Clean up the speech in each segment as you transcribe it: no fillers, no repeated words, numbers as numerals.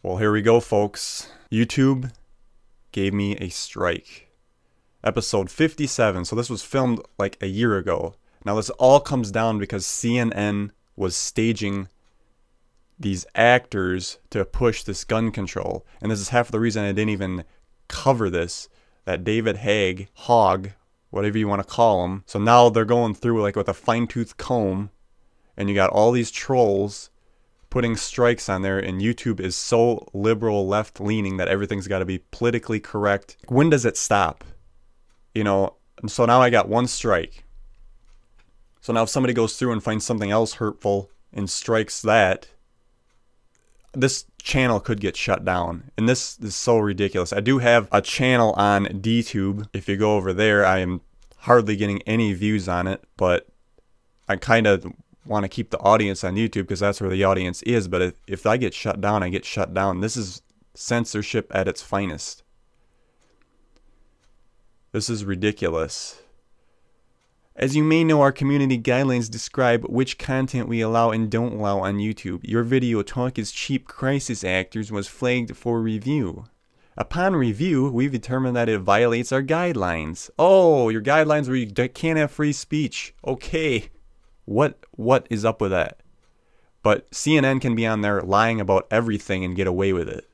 Well, here we go, folks. YouTube gave me a strike. Episode 57. So this was filmed like a year ago. Now this all comes down because CNN was staging these actors to push this gun control. And this is half of the reason I didn't even cover this. That David Hogg, whatever you want to call him. So now they're going through like with a fine-tooth comb. And you got all these trolls putting strikes on there, and YouTube is so liberal left-leaning that everything's got to be politically correct. When does it stop? You know, and so now I got one strike. So now if somebody goes through and finds something else hurtful and strikes that, this channel could get shut down. And this is so ridiculous. I do have a channel on DTube. If you go over there, I am hardly getting any views on it, but I kind of want to keep the audience on YouTube because that's where the audience is. But if I get shut down, I get shut down. This is censorship at its finest. This is ridiculous. As you may know, our community guidelines describe which content we allow and don't allow on YouTube. Your video Talk is Cheap Crisis Actors was flagged for review. Upon review, we've determined that it violates our guidelines. Oh, your guidelines where you can't have free speech. Okay. What is up with that? But CNN can be on there lying about everything and get away with it.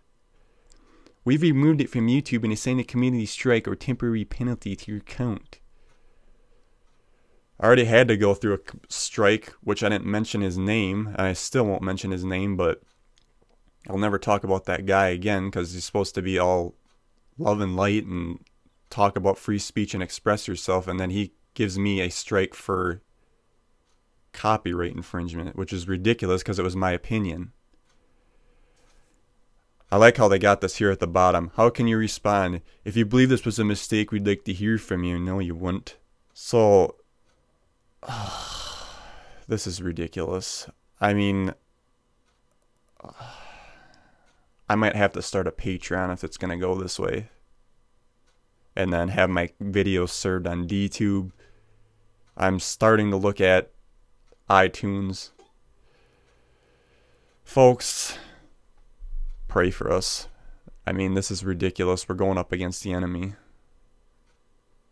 We've removed it from YouTube and assigned a community strike or temporary penalty to your account. I already had to go through a strike, which I didn't mention his name. I still won't mention his name, but I'll never talk about that guy again because he's supposed to be all love and light and talk about free speech and express yourself, and then he gives me a strike for copyright infringement, which is ridiculous because it was my opinion. I like how they got this here at the bottom. How can you respond? If you believe this was a mistake, we'd like to hear from you. No, you wouldn't. So, this is ridiculous. I mean, I might have to start a Patreon if it's going to go this way. And then have my videos served on DTube. I'm starting to look at iTunes. Folks, pray for us. I mean, this is ridiculous. We're going up against the enemy.